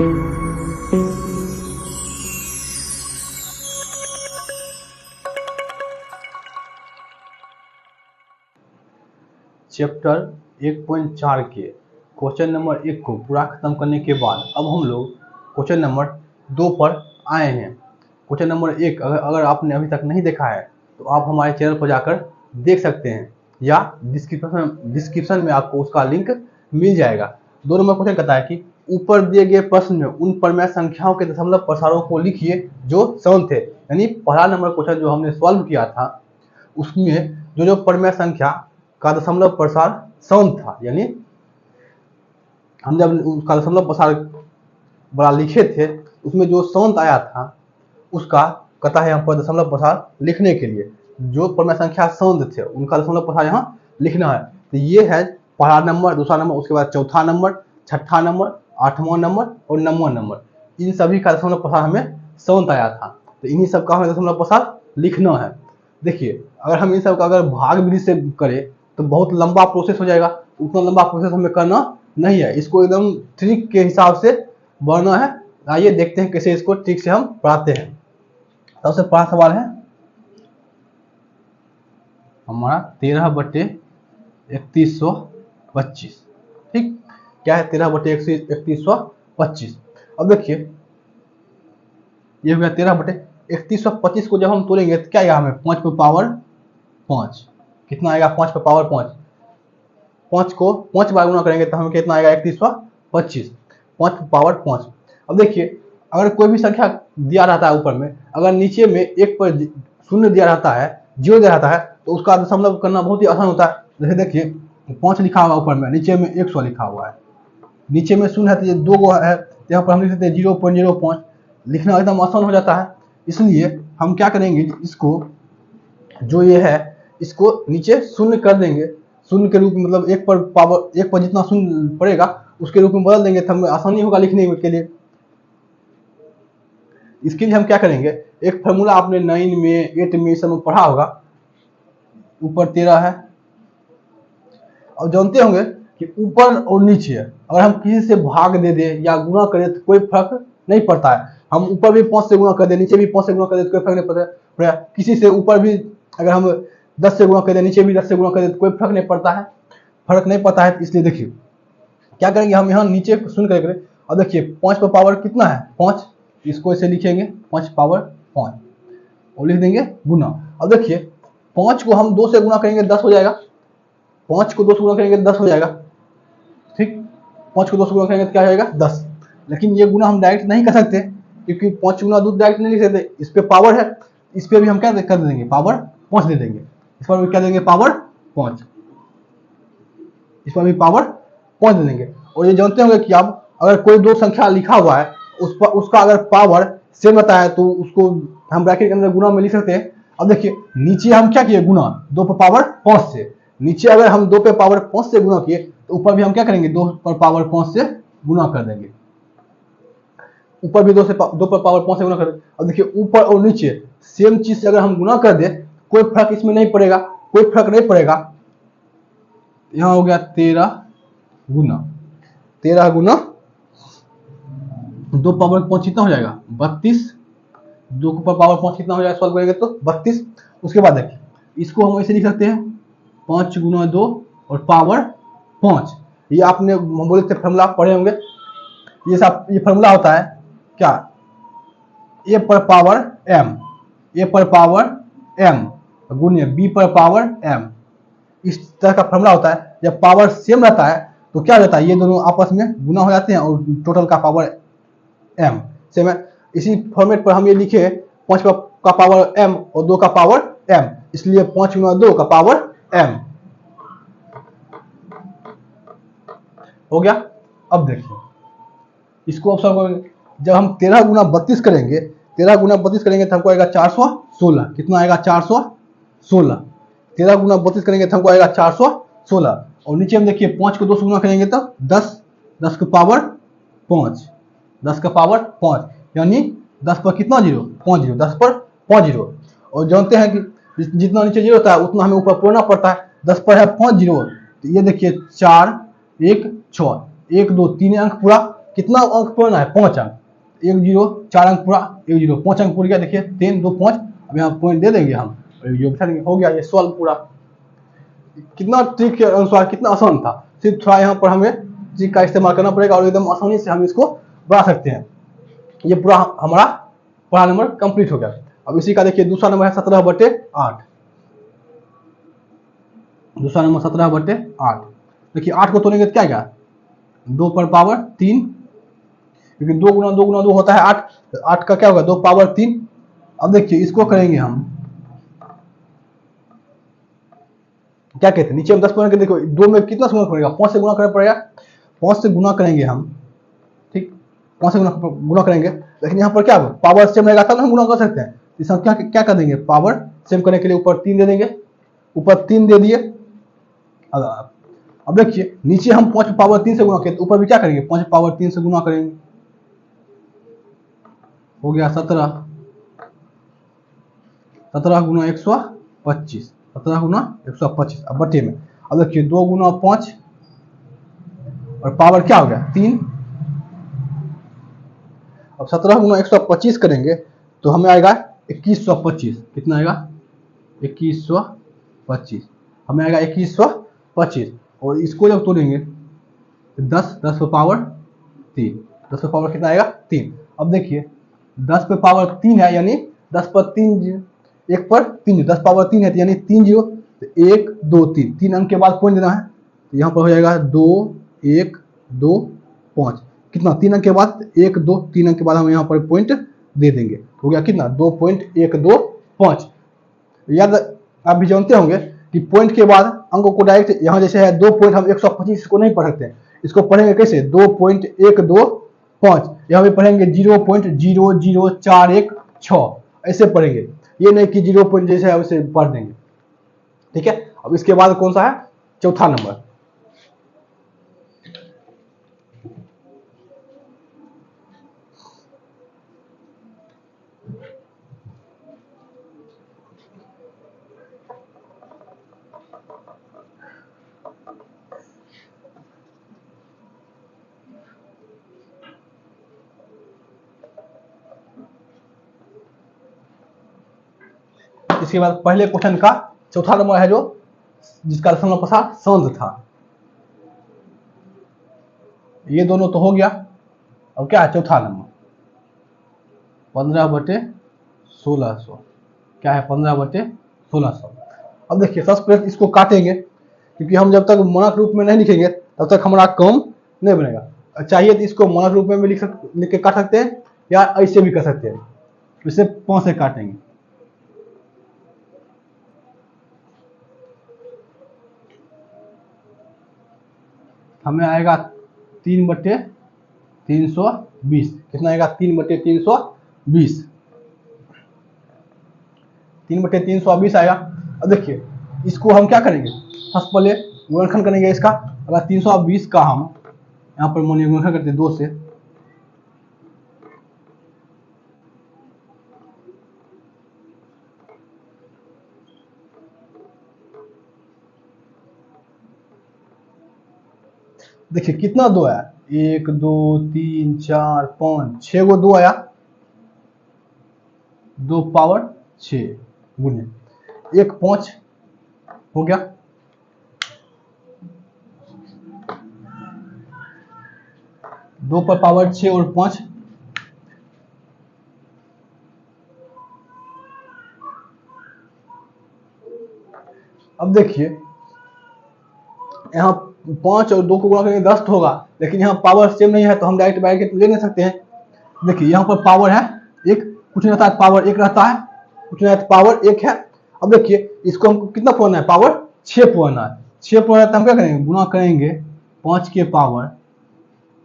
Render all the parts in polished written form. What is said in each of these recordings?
Chapter 1.4 के question number 1 को पूरा खत्म करने के बाद अब हम लोग क्वेश्चन नंबर 2 पर आए हैं। क्वेश्चन नंबर 1 अगर आपने अभी तक नहीं देखा है तो आप हमारे चैनल पर जाकर देख सकते हैं या डिस्क्रिप्शन में आपको उसका लिंक मिल जाएगा। 2 नंबर क्वेश्चन कहता है कि ऊपर दिए गए प्रश्न में उन परमेय संख्याओं के दशमलव प्रसारों को लिखिए जो सम थे। यानी पहला नंबर क्वेश्चन जो हमने सॉल्व किया था उसमें जो परमेय संख्या का दशमलव प्रसार सम था, यानी हम जब उसका दशमलव प्रसार बड़ा लिखे थे उसमें जो सम आया था उसका कहता है यहाँ पर दशमलव प्रसार लिखने के लिए जो परमेय संख्या सम थे उनका दशमलव प्रसार यहाँ लिखना है। तो ये है पहला नंबर, दूसरा नंबर, उसके बाद चौथा नंबर, छठा नंबर, 8वां नंबर और 9वां नंबर, इन सभी का दशमलव प्रसार हमें सम आया था। तो इन्हीं सब का हमें दशमलव प्रसार लिखना है। देखिए अगर हम इन सब का अगर भाग विधि से करें तो बहुत लंबा प्रोसेस हो जाएगा, उतना लंबा प्रोसेस हमें करना नहीं है, इसको एकदम ट्रिक के हिसाब से बढ़ना है। आइए देखते हैं कैसे इसको ट्रिक से हम पढ़ाते हैं। सबसे पहला सवाल है हमारा 13/3125। ठीक, क्या है 13/3125। अब देखिए ये हो गया 13/3125 को जब हम तोड़ेंगे तो क्या आएगा हमें 5 पर पावर 5, कितना आएगा 5 पर पावर 5, 5 को 5 बार गुना करेंगे तो हमें कितना आएगा 3125, 5 पर पावर 5। अब देखिए अगर कोई भी संख्या दिया रहता है ऊपर में, अगर नीचे में 1 पर शून्य दिया रहता है, 0 दिया रहता है तो उसका दशमलव करना बहुत ही आसान होता है। जैसे देखिए 5 लिखा हुआ ऊपर में, नीचे में 100 लिखा हुआ है, नीचे में शून्य है तो ये 2 गो है, यहाँ पर हम लिख सकते हैं 0.05, लिखना एकदम आसान हो जाता है। इसलिए हम क्या करेंगे, इसको जो ये है इसको नीचे शून्य कर देंगे, शून्य के रूप में, मतलब 1 पर पावर 1 पर जितना शून्य पड़ेगा उसके रूप में बदल देंगे तो हमें आसानी होगा लिखने के लिए। इसके लिए हम क्या करेंगे, एक फार्मूला आपने 9 में 8 में सब में पढ़ा होगा, ऊपर 13 है और जानते होंगे कि ऊपर और नीचे अगर हम किसी से भाग दे दें या गुणा करें तो कोई फर्क नहीं पड़ता है। हम ऊपर भी 5 से गुणा कर दें, नीचे भी 5 से गुणा कर दें तो कोई फर्क नहीं पड़ता। किसी से ऊपर भी अगर हम 10 से गुणा कर दें, नीचे भी 10 से गुणा कर दें तो कोई फर्क नहीं पड़ता है, फर्क नहीं पड़ता है। इसलिए देखिए क्या करेंगे, हम यहाँ नीचे शून्य करेंगे और देखिए 5 पर पावर कितना है 5, इसको ऐसे लिखेंगे 5 पावर 5 और लिख देंगे गुना। अब देखिए 5 को हम 2 से गुणा करेंगे 10 हो जाएगा, 5 को 2 से गुणा करेंगे 10 हो जाएगा। ठीक, 5 को 2 से गुणा करेंगे तो क्या हो जाएगा 10। लेकिन ये गुना हम डायरेक्ट नहीं कर सकते क्योंकि 5 गुना 2 डायरेक्ट नहीं लिख सकते, इस पे पावर है, इस पे भी हम क्या कर देंगे पावर 5 दे देंगे, इस पर भी क्या देंगे पावर 5, इस पर भी पावर 5 दे देंगे। और ये जानते होंगे कि आप अगर कोई 2 संख्या लिखा हुआ है उस पर उसका अगर पावर सेम रहता है तो उसको हम ब्रैकेट के अंदर गुना में लिख सकते हैं। अब देखिए नीचे हम क्या किए गुना 2 पर पावर 5 से, नीचे अगर हम 2 पे पावर 5 से गुना किए तो ऊपर भी हम क्या करेंगे 2 पर पावर 5 से गुना कर देंगे, ऊपर भी 2 पर पावर 5 से गुना कर देंगे। अब देखिए ऊपर और नीचे सेम चीज से अगर हम गुना कर दे कोई फर्क इसमें नहीं पड़ेगा, कोई फर्क नहीं पड़ेगा। यहाँ हो गया 13 गुना 2 पावर 5 कितना हो जाएगा 32, 2 पर पावर 5 कितना हो जाएगा सॉल्व करेंगे तो 32। उसके बाद देखिए इसको हम ऐसे लिख सकते हैं 5 गुना 2 और पावर 5। ये आपने बोले थे फार्मूला पढ़े होंगे, ये फार्मूला होता है क्या a पर पावर m गुने b पर पावर m, इस तरह का फार्मूला होता है। जब पावर सेम रहता है तो क्या हो जाता है ये दोनों आपस में गुना हो जाते हैं और टोटल का पावर m सेम है। इसी फॉर्मेट पर हम ये लिखे 5 का पावर m और 2 का पावर m, इसलिए 5 गुना 2 का पावर m हो गया। अब देखिए इसको ऑब्जर्व जब हम 13 गुना 32 करेंगे, 13 गुना 32 करेंगे तो हमको आएगा 416, कितना आएगा 416, 13 गुना 32 करेंगे तो हमको आएगा 416। और नीचे में देखिए 5 को 2 से गुना करेंगे तो 10 का पावर 5, 10 का पावर 5 यानी 10 पर कितना जीरो 5 जीरो, 10 पर 5 जीरो। और जानते हैं कि जितना नीचे जीरो होता है उतना हमें ऊपर पूरना पड़ता है, 10 पर है 5 जीरो तो ये देखिए 4 1 6, 1 2 3 अंक पूरा कितना अंक पूरा है, 5 अंक, 1 0 4 अंक पूरा, 1 0 5 अंक पूरा गया। देखिए 3 2 5, अब यहाँ पॉइंट दे देंगे हम, हो गया ये सॉल्व पूरा। कितना ट्रिक के अनुसार कितना आसान था, सिर्फ थोड़ा यहाँ पर हमें ट्रिक का इस्तेमाल करना पड़ेगा और एकदम आसानी से हम इसको बढ़ा सकते हैं। ये पूरा हमारा पहला नंबर कंप्लीट हो गया। अब इसी का देखिए दूसरा नंबर है 17/8। दूसरा नंबर 17/8। देखिए 8 को तोड़ेंगे तो क्या आएगा, 2 पर पावर 3, क्योंकि 2 गुना 2 गुना 2 होता है 8, 8 का क्या होगा 2 पावर 3। अब देखिए इसको करेंगे हम, क्या कहते हैं, नीचे में 10 पॉइंट, देखो 2 में कितना से गुना करेगा, 5 से गुना करना पड़ेगा, 5 से गुना करेंगे हम, ठीक, 5 से गुना करेंगे। लेकिन यहाँ पर क्या होगा, पावर सेम रहेगा तब हम गुना कर सकते हैं। इस संख्या क्या कर देंगे, पावर सेम करने के लिए ऊपर 3 दे देंगे, ऊपर 3 दे दिए। अब देखिए नीचे हम 5 पावर 3 से गुना किए, तो ऊपर भी क्या करेंगे, 5 पावर 3 से गुना करेंगे, हो गया 17 गुना 125, 17 गुना 125। अब बटे में, अब देखिए 2 गुना 5 और पावर क्या हो गया 3। अब 17 गुना 125 करेंगे तो हमें आएगा 2125। कितना आएगा, 2125, हमें आएगा 2125। और इसको जब तोड़ेंगे 10 पर पावर 3, 10 पर पावर कितना आएगा 3। अब देखिए 10 पे पावर 3 है, यानी 10 पर 3, 1 पर 3, 10 पावर 3 है तो यानी 3 0, तो 1 2 3, 3 अंक के बाद पॉइंट देना है, तो यहाँ पर हो जाएगा 2 1 2 5। कितना, 3 अंक के बाद 1 2, 3 अंक के बाद हम यहाँ पर पॉइंट दे देंगे, हो गया कितना 2.125। याद आप भी जानते होंगे कि पॉइंट के बाद अंकों को डायरेक्ट यहाँ जैसे है 2 पॉइंट, हम 125 को नहीं पढ़ सकते हैं, इसको पढ़ेंगे कैसे 2.125, यहाँ भी पढ़ेंगे 0.00416, ऐसे पढ़ेंगे, ये नहीं कि 0 पॉइंट जैसे है वैसे पढ़ देंगे, ठीक है। अब इसके बाद कौन सा है, चौथा नंबर। इसके बाद पहले क्वेश्चन का चौथा नंबर है, जो जिसका दशमलव प्रसार शांत था। ये दोनों तो हो गया, अब क्या है चौथा नंबर, 15/1600। क्या है 15/1600। अब देखिए सबसे पहले इसको काटेंगे, क्योंकि हम जब तक मानक रूप में नहीं लिखेंगे तब तक हमारा काम नहीं बनेगा। चाहिए तो इसको मानक रूप में भी लिख के काट सकते हैं, या ऐसे भी कर सकते हैं, इसे 5 से काटेंगे। हमें आएगा 3/320। कितना आएगा 3/320, 3/320 आएगा। अब देखिए इसको हम क्या करेंगे, सबसे पहले गुणनखंड करेंगे इसका। अगर 320 का हम यहाँ पर मानिए गुणनखंड करते हैं 2 से, देखिए कितना 2 आया, 1 2 3 4 5 6 गो 2 आया, 2 पावर 6 गुने 1 5 हो गया। दो पर पावर 6 और 5, अब देखिए यहाँ 5 और 2 को गुणा करेंगे 10 तो होगा, लेकिन यहाँ पावर सेम नहीं है तो हम डायरेक्ट ब्रैकेट ले नहीं सकते हैं। देखिए यहाँ पर पावर है 1, कुछ नहीं रहता है पावर 1 रहता है, कुछ नहीं रहता पावर 1 है। अब देखिए इसको हमको कितना पढ़ना है, पावर 6 पढ़ना है। 6 पढ़ना है तो हम क्या करेंगे, गुणा करेंगे 5 के पावर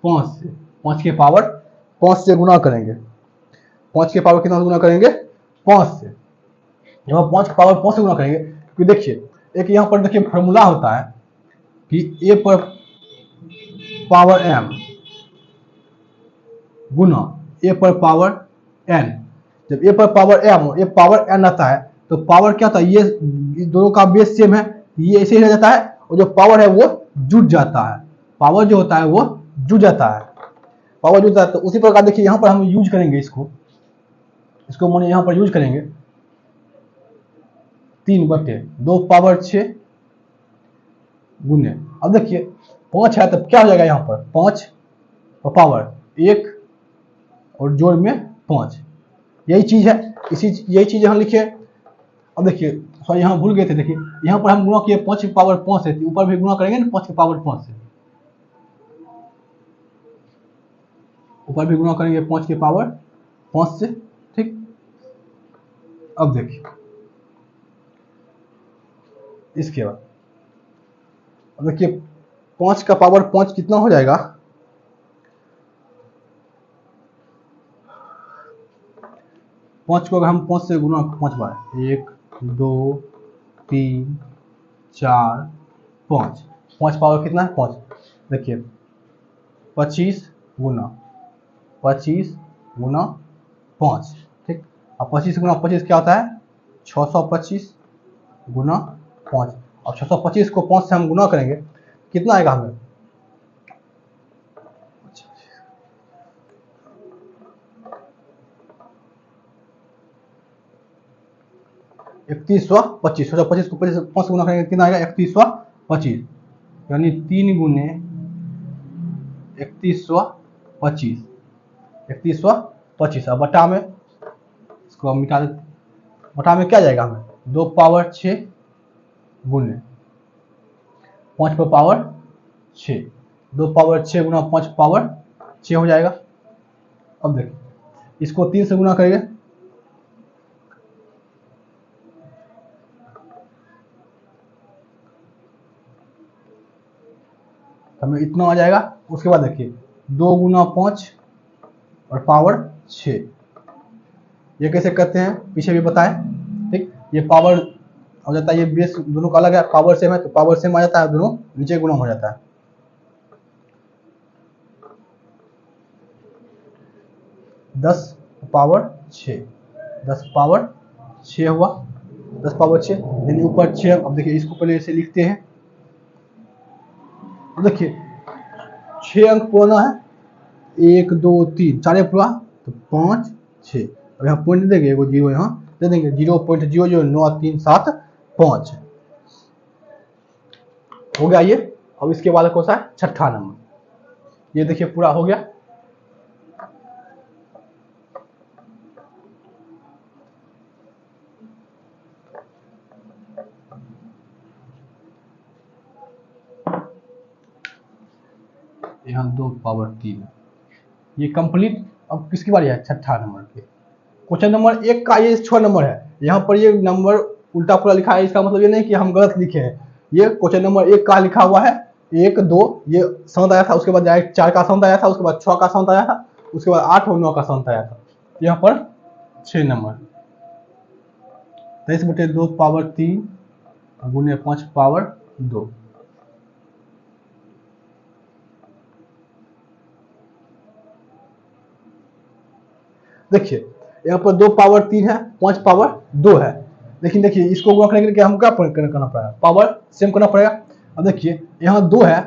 5 से, 5 के पावर 5 से गुणा करेंगे। 5 के पावर कितना गुणा करेंगे, 5 से। जब हम 5 के पावर 5 से गुणा करेंगे, क्योंकि देखिए एक यहाँ पर देखिए फॉर्मूला होता है कि a पर पावर m गुना a पर पावर n। जब a पर पावर m और a पावर n आता है तो पावर क्या होता है, ये दोनों का बेस सेम है, ये ऐसे ही रह जाता है, और जो पावर है वो जुड़ जाता है, पावर जो होता है वो जुड़ जाता है। पावर जो होता है, तो उसी प्रकार देखिए यहाँ पर हम यूज करेंगे इसको मैंने यहाँ पर यूज करेंगे 3/2 पावर 6 गुने, अब देखिए 5 है तब क्या हो जाएगा, यहाँ पर 5 और पावर 1 और जोड़ में 5, यही चीज है, यही चीज हम लिखे। अब देखिए सॉरी यहाँ भूल गए थे, देखिए यहाँ पर हम गुणा किए 5 की पावर 5 से, ऊपर भी गुणा करेंगे ना 5 की पावर 5 से, ऊपर भी गुणा करेंगे 5 की पावर 5 से, ठीक। अब देखिए इसके बाद अब देखिए 5 का पावर 5 कितना हो जाएगा, 5 को अगर हम 5 से गुणा 5 बार 1 2 3 4 5, 5 पावर कितना है 5, देखिए 25 गुना 5, ठीक। अब 25 गुना 25 क्या होता है 625 गुना 5, अब 625 को 5 से हम गुना करेंगे कितना आएगा हमें, इकतीस सौ पच्चीस को 5 से गुना करेंगे कितना आएगा 3125, यानी 3 गुने 3125, अब बटा में इसको हम मिटा देते, बटा में क्या जाएगा हमें 2 पावर 6 गुने 5 पर पावर 6, 2 पावर 6 गुना 5 पावर 6 हो जाएगा। अब देखिए इसको 3 से गुना करेंगे, हमें इतना आ जाएगा। उसके बाद देखिए 2 गुना 5 और पावर 6, ये कैसे करते हैं पीछे भी बताएं, ठीक। ये पावर हो जाता है, ये बेस दोनों का अलग है, पावर सेम है तो पावर सेम आ जाता है, दोनों नीचे गुना हो जाता है। 10 पावर 6 हुआ, 10 पावर 6 यानी ऊपर 6। अब देखिए इसको पहले ऐसे लिखते हैं, देखिए 6 अंक पुराना है, 1 2 3 4 पूरा तो 5 6, अब यहाँ पॉइंट देंगे, एगो जीरो यहाँ दे देंगे, 0.00935 हो गया ये। अब इसके बाद कौन सा है छठा नंबर, ये देखिए पूरा हो गया। यहाँ 2 पावर 3, ये कंप्लीट। अब किसकी बारी है छठा नंबर के, क्वेश्चन नंबर 1 का ये 6 नंबर है, यहाँ पर ये नंबर उल्टा पूरा लिखा है, इसका मतलब ये नहीं कि हम गलत लिखे हैं, ये क्वेश्चन नंबर 1 का लिखा हुआ है 1 2 ये साउंड आया था, उसके बाद 4 का साउंड आया था, उसके बाद 6 का साउंड आया था, उसके बाद 8 और 9 का साउंड आया था, यहाँ पर 6 नंबर 23/2 पावर 3 गुने 5 पावर 2। देखिए यहाँ पर 2 पावर 3 है, 5 पावर 2 है, लेकिन देखिए इसको गुणा करने के लिए हम क्या करना पड़ेगा, पावर सेम करना पड़ेगा। अब देखिए यहाँ 2 है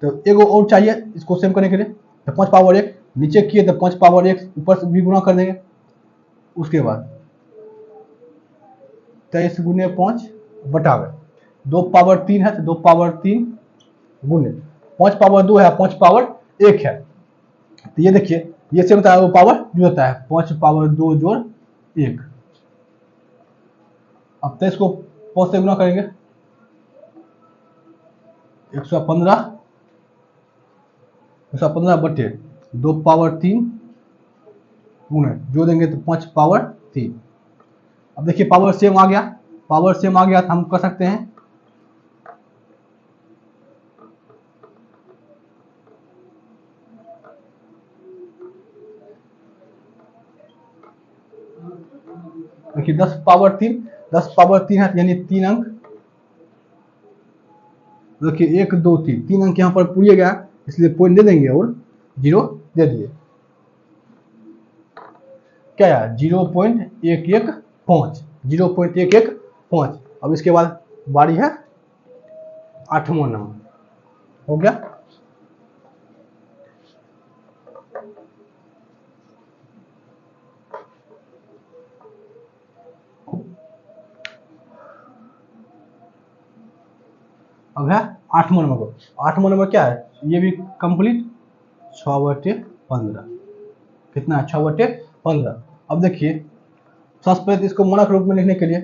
तो एगो और चाहिए इसको सेम करने के लिए, तो 5 पावर 1 नीचे किए तो 5 पावर 1 ऊपर से भी गुणा कर देंगे। उसके बाद 23 गुने 5 बटा गए, 2 पावर 3 है तो 2 पावर 3 गुने 5 पावर 2 है, 5 पावर 1 है, तो ये देखिए ये सेम होता है, वो पावर जो होता है 5 पावर 2 जोड़ 1। अब 23 को 5 से गुना करेंगे 115 बटे 2 पावर 3 गुने जो देंगे तो 5 पावर 3। अब देखिए पावर सेम आ गया, पावर सेम आ गया तो हम कर सकते हैं देखिए 10 पावर 3 है यानी 3 अंक, देखिए 1 2 3 अंक यहाँ पर पूरे गया, इसलिए पॉइंट दे देंगे और 0 दे दिए, क्या है 0.115। अब इसके बाद बारी है 8वां नंबर, हो गया। अब है 8वां नंबर को। 8वां नंबर क्या है, ये भी कंप्लीट 6/15 कितना है 6/15। अब देखिए सबसे पहले इसको मानक रूप में लिखने के लिए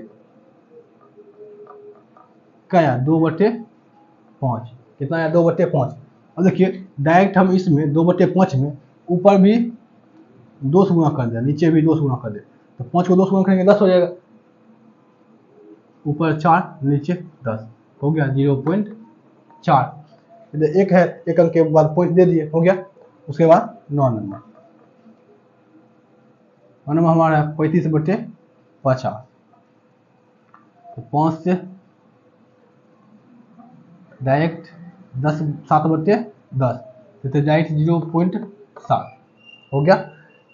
क्या है 2/5 कितना है 2/5। अब देखिए डायरेक्ट हम इसमें 2/5 में ऊपर भी 2 से गुना कर दें, नीचे भी 2 से गुना कर दें, तो 5 को 2 से गुना करेंगे 10 हो जाएगा, ऊपर 4 नीचे 10 हो गया 0.4। एक है एक अंक के बाद पॉइंट दे दिए हो गया। उसके बाद 9 नंबर हमारा है 35/50, तो 5 से डायरेक्ट 7/10 तो डायरेक्ट 0.7 हो गया।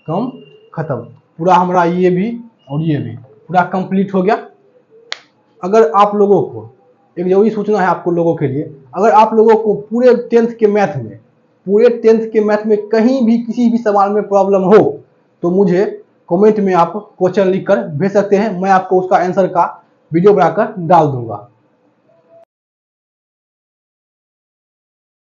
कम खत्म, पूरा हमारा ये भी और ये भी पूरा कंप्लीट हो गया। अगर आप लोगों को एक जरूरी सूचना है आपको लोगों के लिए, अगर आप लोगों को पूरे 10th के मैथ में कहीं भी किसी भी सवाल में प्रॉब्लम हो तो मुझे कमेंट में आप क्वेश्चन लिखकर भेज सकते हैं, मैं आपको उसका आंसर का वीडियो बनाकर डाल दूंगा।